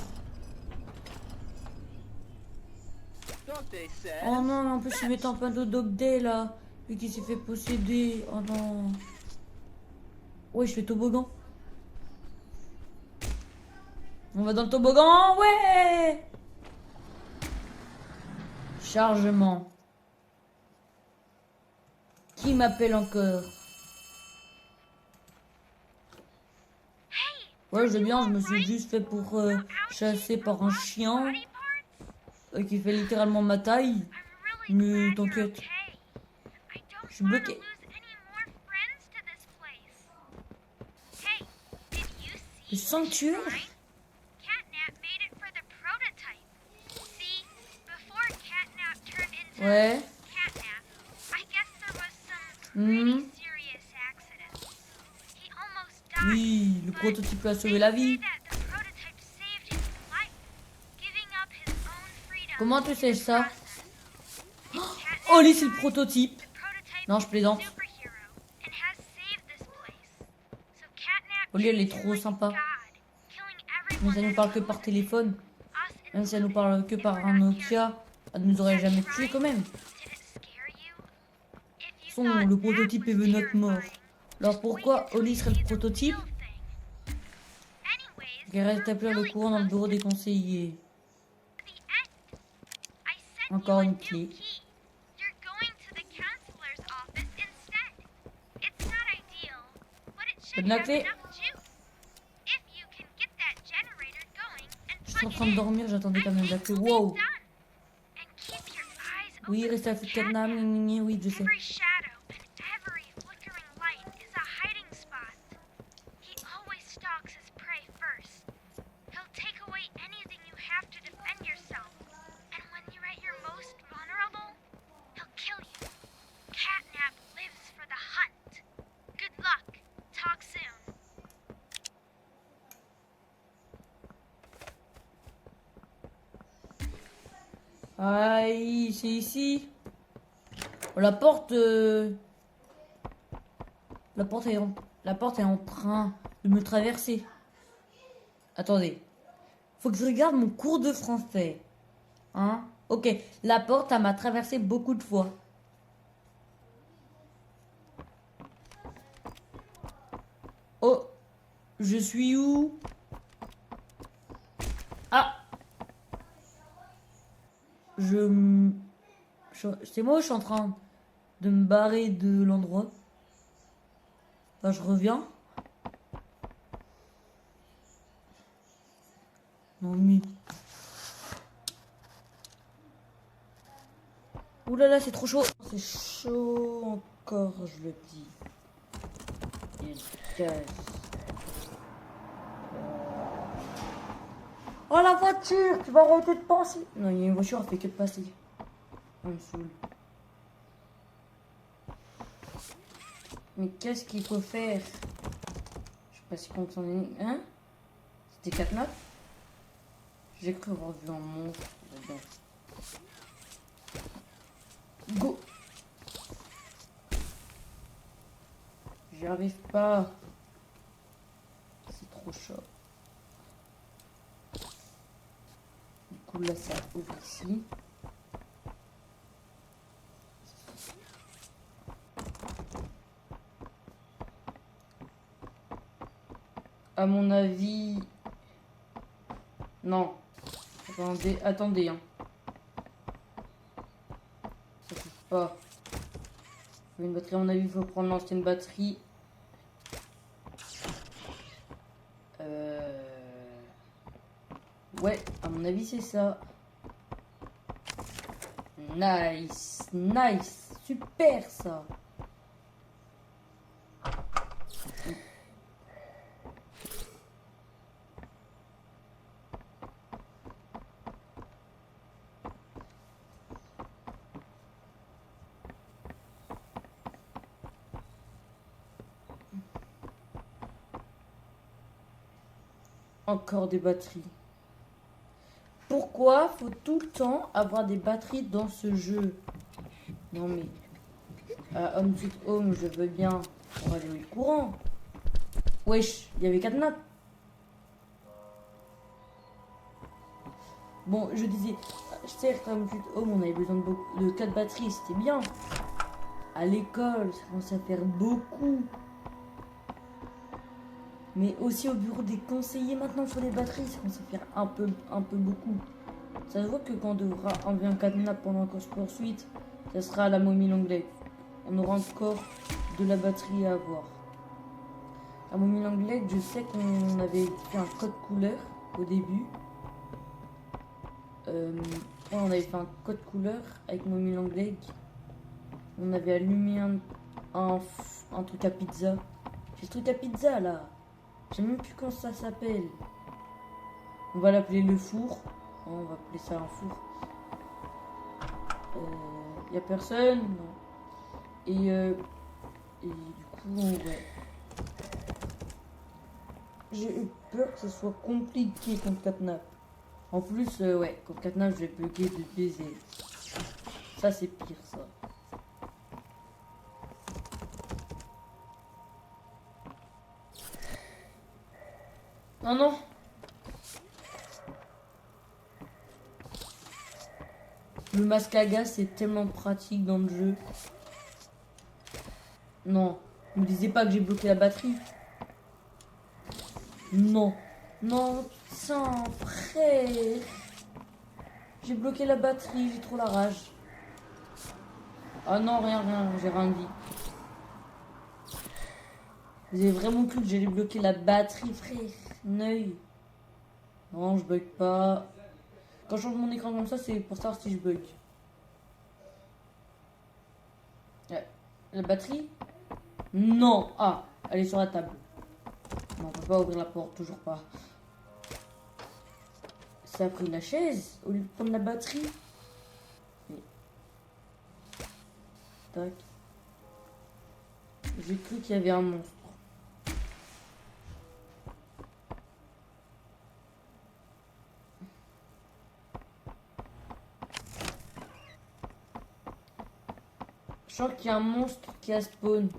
they said. Oh non, en plus il met un peu de Dog Day là. Lui qui s'est fait posséder. Oh non. Ouais, je fais toboggan. On va dans le toboggan, ouais. Chargement. Qui m'appelle encore? Ouais, je vais bien, je me suis juste fait pour chasser par un chien qui fait littéralement ma taille. Mais t'inquiète. Je suis bloqué. Le sanctuaire? Ouais. Hmm. Oui, le prototype lui a sauvé la vie. Comment tu sais ça? Oh, lui, c'est le prototype. Non, je plaisante. Oli, elle est trop sympa. Mais ça nous parle que par téléphone. Même si ça nous parle que par un Nokia, elle nous aurait jamais tué quand même. De toute façon, le prototype est venu notre mort. Alors pourquoi Oli serait le prototype? Il reste à établir le courant dans le bureau des conseillers. Encore une clé. Donne la clé. Je suis en train de dormir, j'attendais quand même la clé. Wow. Oui, restez à la cadenas. Oui, je sais. Aïe, c'est ici. Oh, la porte est en train de me traverser. Attendez. Faut que je regarde mon cours de français. Hein? Ok. La porte, elle m'a traversé beaucoup de fois. Oh. Je suis où? Ah. C'est moi, je suis en train de me barrer de l'endroit. Enfin, je reviens. Non mais... Ouh là là, c'est trop chaud. C'est chaud encore, je le dis. Oh la voiture, tu vas arrêter de passer. Non, il y a une voiture, elle fait que de passer. On me saoule. Mais qu'est-ce qu'il faut faire? Je sais pas si compte son ennemi. Hein? C'était 4 notes? J'ai cru avoir vu un monstre. Go! J'y arrive pas. C'est trop chaud. Du coup, là, ça ouvre ici. À mon avis... Non. Attendez, hein. Ça suffit pas. Une batterie, à mon avis, il faut prendre l'ancienne batterie. Ouais, à mon avis, c'est ça. Nice, nice, super ça. Encore des batteries. Pourquoi faut tout le temps avoir des batteries dans ce jeu? Non mais... Home Sweet Home, je veux bien. On va allumer le courant. Wesh, il y avait 4 notes. Bon, je disais... certes, à Homme Home, on avait besoin de 4 batteries, c'était bien. À l'école, ça commençait à faire beaucoup. Mais aussi au bureau des conseillers, maintenant, il faut des batteries, ça commence à faire un peu beaucoup. Ça se voit que quand on devra enlever un cadenas pendant la course poursuite, ça sera à la momie Langlais. On aura encore de la batterie à avoir. La momie Langlais, je sais qu'on avait fait un code couleur au début. On avait fait un code couleur avec momie Langlais. On avait allumé un truc à pizza. J'ai ce truc à pizza là. Je sais même plus comment ça s'appelle. On va l'appeler le four. On va appeler ça un four. Y a personne. Non. Et du coup, ouais. J'ai eu peur que ce soit compliqué contre Catnap. En plus, ouais, contre Catnap, je vais bugger de baiser. Ça, c'est pire, ça. Non, non. Le masque à gaz, c'est tellement pratique dans le jeu. Non. Ne me disais pas que j'ai bloqué la batterie. Non. Non, putain, frère. J'ai bloqué la batterie, j'ai trop la rage. Ah non, rien, j'ai rien dit. Vous avez vraiment cru que j'allais bloquer la batterie, frère? Neuil. Non, je bug pas. Quand je change mon écran comme ça, c'est pour savoir si je bug. La batterie? Non. Ah, elle est sur la table. Non, on peut pas ouvrir la porte, toujours pas. Ça a pris la chaise au lieu de prendre la batterie. Mais... Tac. J'ai cru qu'il y avait un monstre. Je sens qu'il y a un monstre qui a spawn.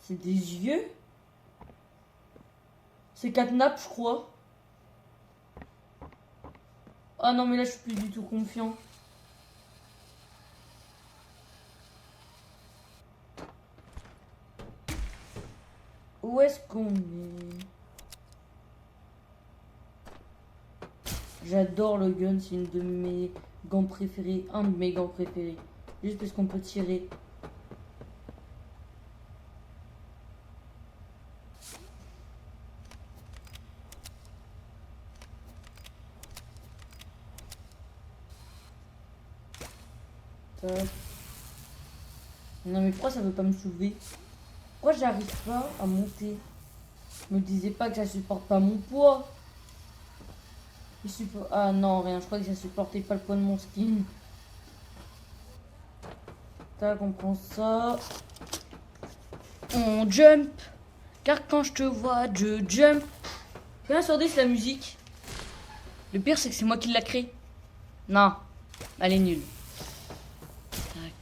C'est des yeux? C'est Catnap, je crois. Ah non, mais là, je suis plus du tout confiant. Où est-ce qu'on est? J'adore le gun, c'est une de mes gants préférés. Un de mes gants préférés. Juste parce qu'on peut tirer. Tac. Non mais pourquoi ça veut pas me soulever? Pourquoi j'arrive pas à monter? Me disais pas que ça supporte pas mon poids. Ah non, rien, je crois que ça supportait pas le poids de mon skin. Tac, on prend ça. On jump. Car quand je te vois, je jump. Combien sur 10 la musique? Le pire, c'est que c'est moi qui l'a créé. Non, elle est nulle. Tac.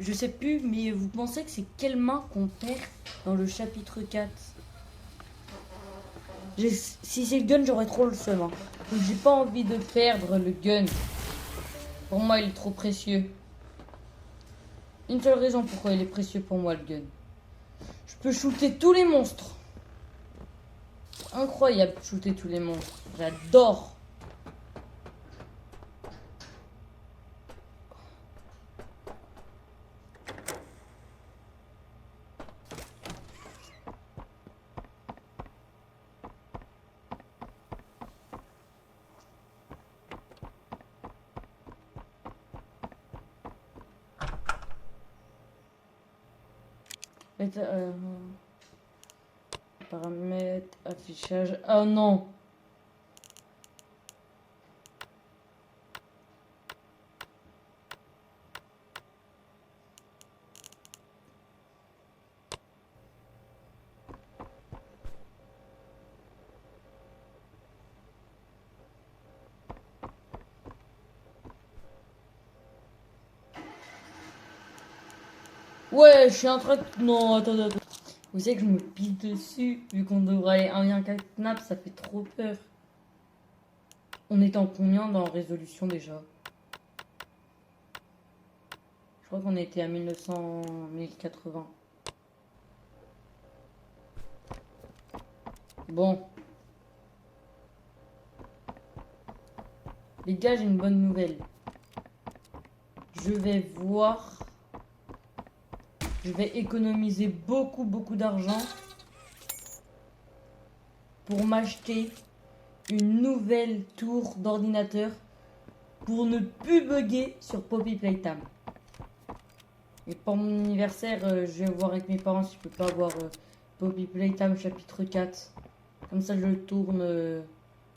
Je sais plus, mais vous pensez que c'est quelle main qu'on perd dans le chapitre 4? Si c'est le gun, j'aurais trop le seum. Hein. Donc j'ai pas envie de perdre le gun. Pour moi, il est trop précieux. Une seule raison pourquoi il est précieux pour moi, le gun. Je peux shooter tous les monstres. Incroyable, shooter tous les monstres. J'adore. Paramètres, affichage. Oh non! Ouais, je suis en train de... Non, attends. Vous savez que je me pile dessus, vu qu'on devrait aller 1,4 nappes, ça fait trop peur. On est en combien dans résolution déjà? Je crois qu'on était à 1900, 1080. Bon. Les gars, j'ai une bonne nouvelle. Je vais voir... Je vais économiser beaucoup d'argent pour m'acheter une nouvelle tour d'ordinateur pour ne plus bugger sur Poppy Playtime. Et pour mon anniversaire, je vais voir avec mes parents si je peux pas avoir Poppy Playtime chapitre 4. Comme ça, je le tourne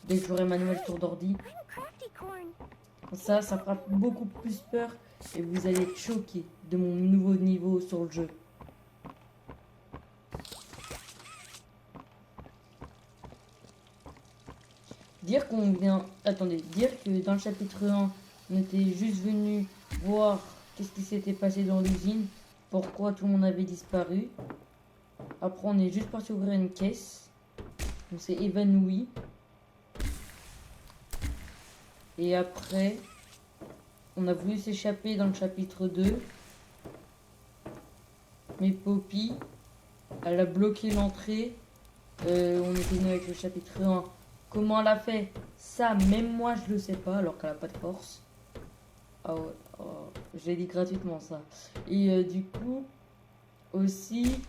dès que j'aurai ma nouvelle tour d'ordi. Ça fera beaucoup plus peur et vous allez être choqués de mon nouveau niveau sur le jeu. Dire qu'on vient... Attendez, dire que dans le chapitre 1, on était juste venu voir qu'est-ce qui s'était passé dans l'usine, pourquoi tout le monde avait disparu. Après, on est juste parti ouvrir une caisse. On s'est évanoui. Et après, on a voulu s'échapper dans le chapitre 2. Mais Poppy, elle a bloqué l'entrée. On était venu avec le chapitre 1. Comment elle a fait? Ça, même moi, je le sais pas, alors qu'elle a pas de force. Ah ouais, oh, j'ai dit gratuitement ça. Et du coup, aussi...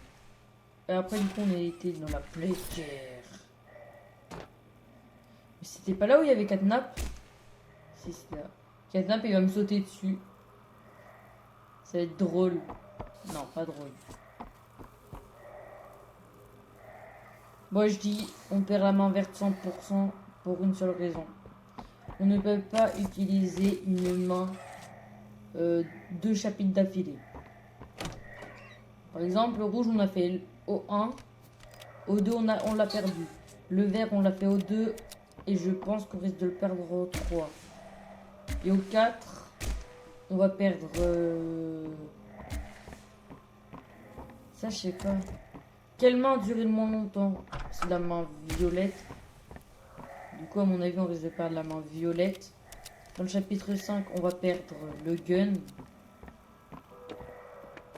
Et après, du coup, on a été dans la plétière. Mais c'était pas là où il y avait Catnap? Si, c'est là. Catnap, il va me sauter dessus. Ça va être drôle. Non, pas drôle. Moi, je dis, on perd la main verte 100% pour une seule raison. On ne peut pas utiliser une main 2 chapitres d'affilée. Par exemple, le rouge, on a fait au 1. Au 2, on l'a perdu. Le vert, on l'a fait au 2. Et je pense qu'on risque de le perdre au 3. Et au 4, on va perdre... Ça, je sais pas. Quelle main a duré le moins longtemps? C'est la main violette. Du coup, à mon avis, on risque de perdre la main violette. Dans le chapitre 5, on va perdre le gun.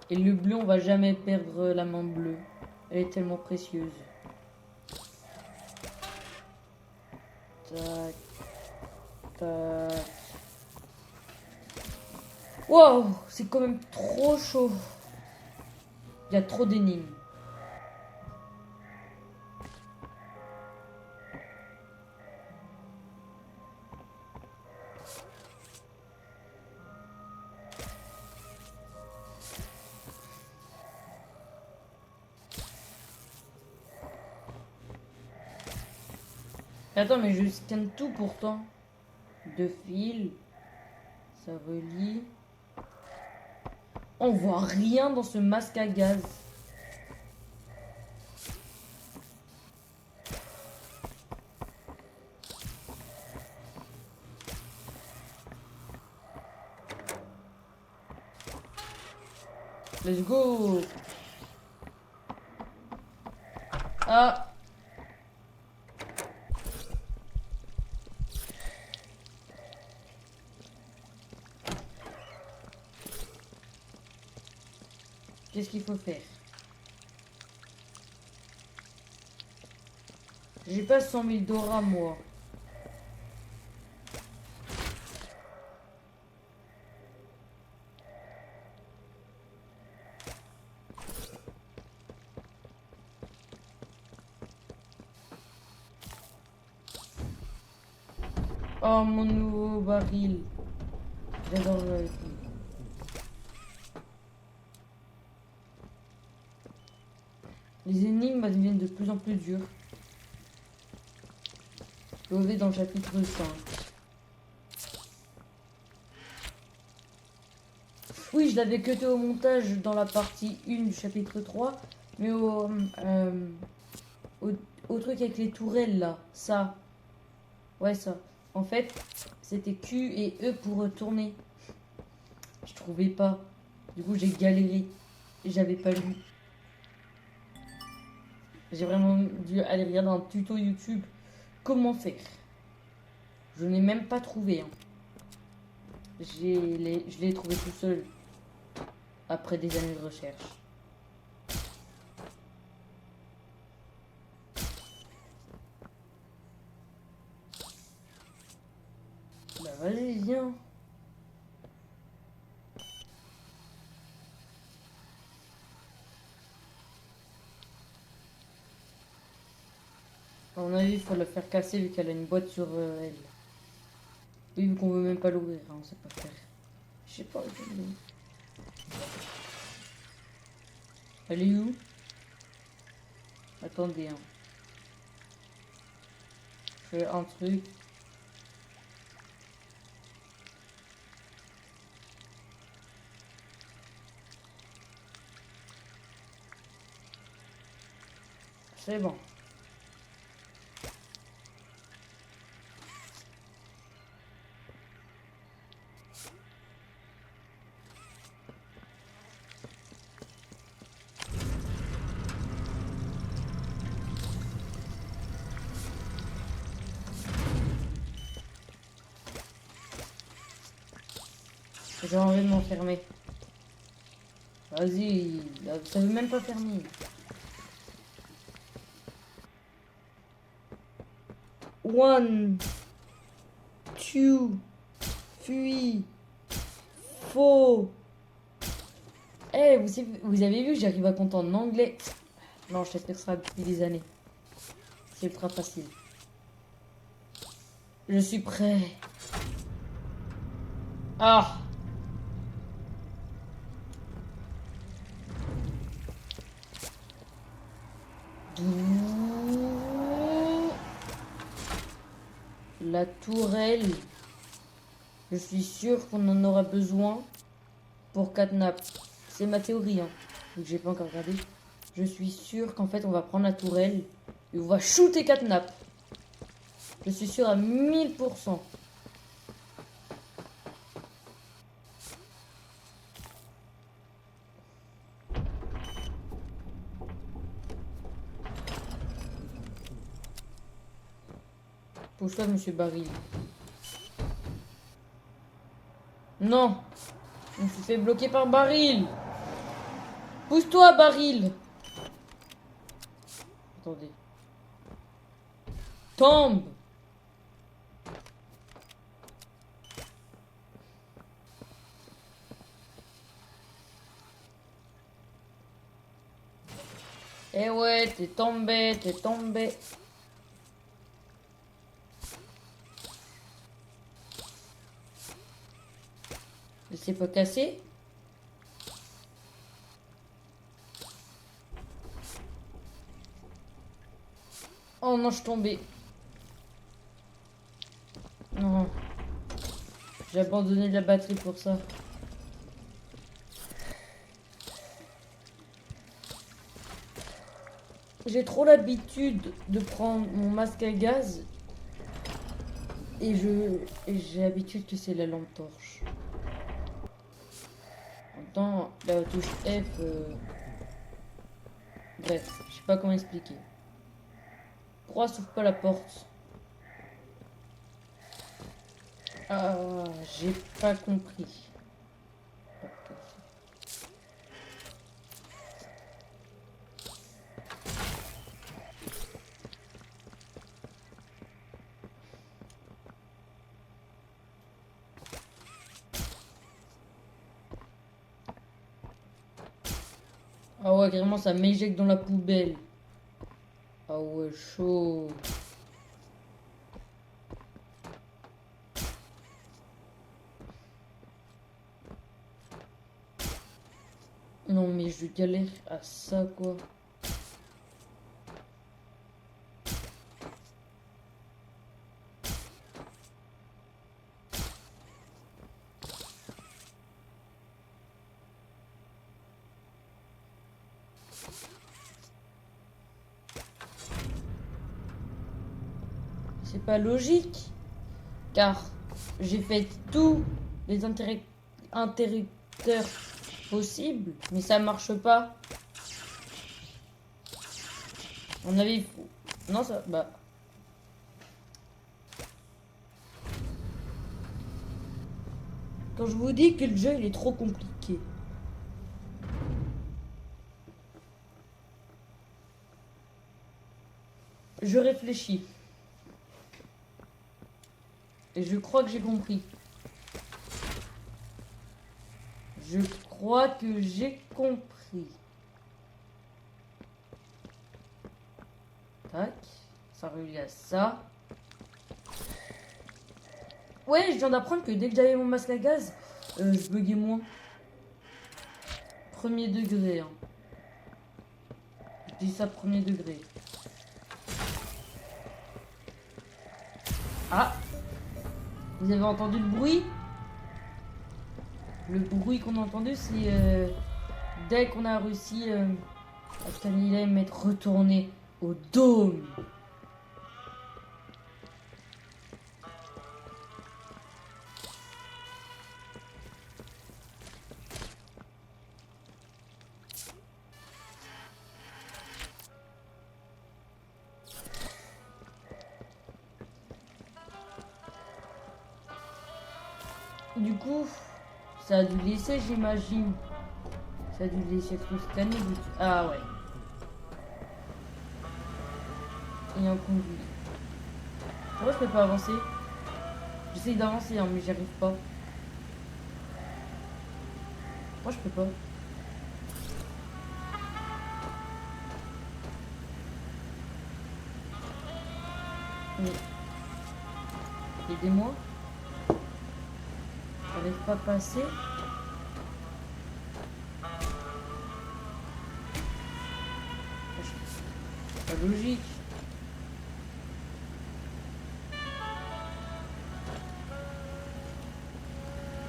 Et le bleu, on va jamais perdre la main bleue. Elle est tellement précieuse. Tac. Tac. Wow, c'est quand même trop chaud. Il y a trop d'énigmes. Attends, mais je scanne tout pourtant. De fil. Ça relie. On voit rien dans ce masque à gaz. Let's go. Ah. Qu'est-ce qu'il faut faire? J'ai pas 100 000 Dora, moi. Oh, mon nouveau baril. J'adore jouer avec lui. Les énigmes deviennent de plus en plus dures. Je vais dans le chapitre 5. Oui, je l'avais cuté au montage dans la partie 1 du chapitre 3. Mais au truc avec les tourelles là. Ça. Ouais, ça. En fait, c'était Q et E pour tourner. Je trouvais pas. Du coup, j'ai galéré. j'avais pas lu. J'ai vraiment dû aller regarder un tuto YouTube. Comment faire? Je n'ai même pas trouvé. Hein. Je l'ai trouvé tout seul. Après des années de recherche. Bah vas-y, viens. À mon avis, il faut la faire casser vu qu'elle a une boîte sur elle. Oui, vu qu'on veut même pas l'ouvrir, hein, on sait pas faire. Je sais pas. Elle est où? Attendez, hein. Je fais un truc. C'est bon. J'ai envie de m'enfermer. Vas-y, ça veut même pas fermer. One, two, three, four. Eh, vous avez vu, j'arrive à compter en anglais. Non, je sais que ça depuis des années. C'est ultra facile. Je suis prêt. Ah! La tourelle. Je suis sûr qu'on en aura besoin pour Catnap. C'est ma théorie, hein. Donc j'ai pas encore regardé. Je suis sûr qu'en fait on va prendre la tourelle et on va shooter Catnap. Je suis sûr à 1000%. Pousse-toi, monsieur Baril. Non! On se fait bloquer par Baril! Pousse-toi, Baril! Attendez. Tombe! Eh ouais, t'es tombé, t'es tombé. C'est pas cassé? Oh non, je suis tombé. Non. J'ai abandonné la batterie pour ça. J'ai trop l'habitude de prendre mon masque à gaz. Et j'ai l'habitude que c'est la lampe torche. En même temps, la touche F... Bref, je sais pas comment expliquer. Pourquoi s'ouvre pas la porte? Ah, j'ai pas compris. Ah ouais, carrément, ça m'éjecte dans la poubelle. Ah ouais, chaud. Non, mais je galère à ça, quoi. C'est pas logique. Car j'ai fait tous les interrupteurs possible, mais ça marche pas. On avait... Non, ça... Bah... Quand je vous dis que le jeu, il est trop compliqué. Je réfléchis. Et je crois que j'ai compris. Je crois que j'ai compris. Tac. Ça relie à ça. Ouais, je viens d'apprendre que dès que j'avais mon masque à gaz, je buguais moins. Premier degré. Hein. Je dis ça premier degré. Ah! Vous avez entendu le bruit? Le bruit qu'on a entendu, c'est dès qu'on a réussi à Stanilem être retourné au dôme. Du coup, ça a dû laisser, j'imagine. Ça a dû laisser être scanné. Ah ouais. Et un conduit. Pourquoi je peux pas avancer? J'essaye d'avancer, hein, mais j'y arrive pas. Pourquoi je peux pas? Aidez-moi. J'arrive pas à passer. Pas logique.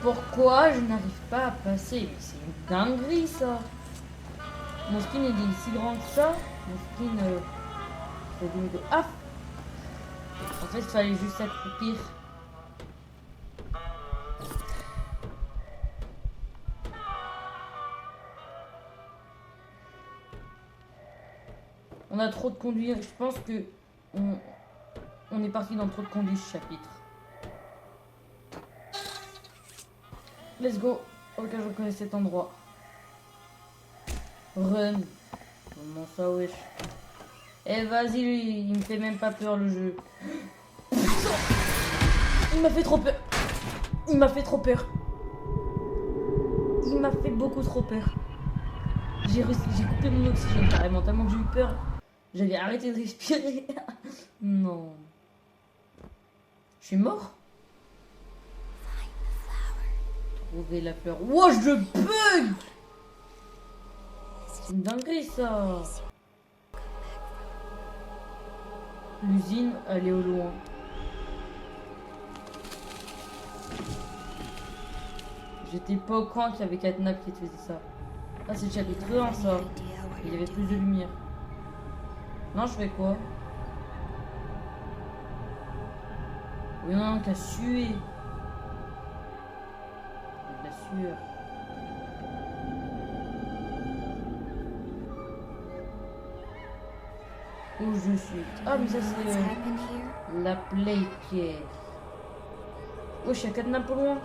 Pourquoi je n'arrive pas à passer? Mais c'est une dinguerie ça. Mon skin il est si grand que ça. Mon skin ah. En fait il fallait juste s'accroupir. On a trop de conduits. Je pense que on est parti dans trop de conduits ce chapitre. Let's go. Ok, je connais cet endroit. Run. Comment ça, wesh? Eh, vas-y, il me fait même pas peur le jeu. Il m'a fait trop peur. Il m'a fait trop peur. Il m'a fait beaucoup trop peur. J'ai coupé mon oxygène carrément, tellement que j'ai eu peur. J'avais arrêté de respirer. Non. Je suis mort? Trouver la fleur. Wow, je bug! C'est une dinguerie ça. L'usine, elle est au loin. J'étais pas au courant qu'il y avait Catnap qui faisait ça. Ah, c'est le chapitre 1 ça. Il y avait plus de lumière. Non, je fais quoi? Oui, non, t'as sué. De la sueur. Où je suis? Ah, mais ça c'est la playcare. Oh, je suis à Catnap au loin.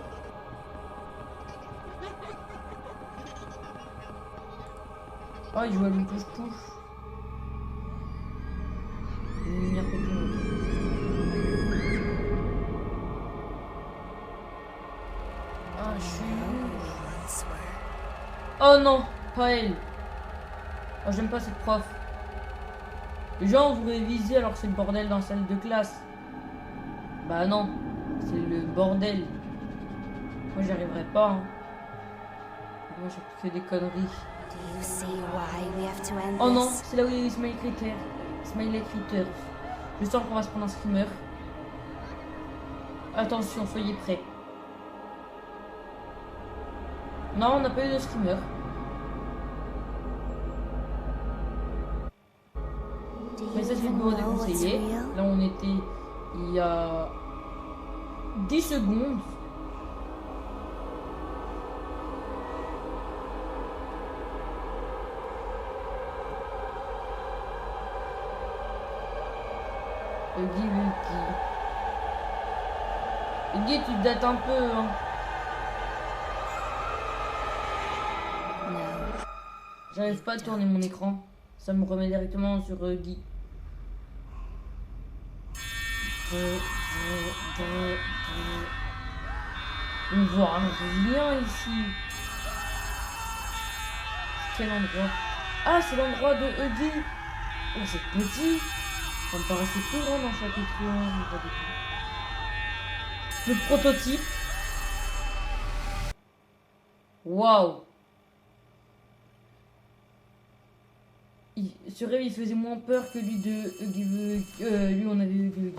Ah, il joue à une touche-touche. Une lumière Pokémon. Ah, je suis où? Oh non, pas elle. Oh, j'aime pas cette prof. Les gens, vous révisez alors que c'est le bordel dans la salle de classe. Bah non, c'est le bordel. Moi, j'y arriverai pas. Hein. Moi, je fais des conneries. Oh non, c'est là où il y a les Smiley Critters. Smiley Critters. Je sens qu'on va se prendre un screamer. Attention, soyez prêts. Non, on n'a pas eu de screamer. Mais ça, c'est le bureau des conseillers. Là, on était il y a 10 secondes. Huggy Wuggy. Huggy, tu te dates un peu, hein. J'arrive pas à tourner mon écran. Ça me remet directement sur Guy. On voit rien ici. Quel endroit? Ah, c'est l'endroit de Huggy. Oh, c'est petit. Ça me paraissait plus grand dans chapitre 1. Le prototype. Waouh. Ce rêve, il faisait moins peur que lui de Huggy. Lui, on avait Huggy Wuggy.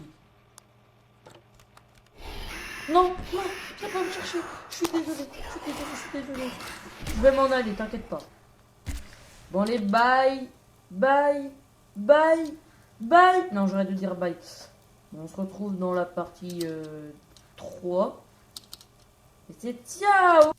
Non, non, viens pas me chercher. Je suis désolée. Je vais m'en aller, t'inquiète pas. Bon, allez, bye. Non, j'aurais dû dire bye. On se retrouve dans la partie 3. Et c'est ciao.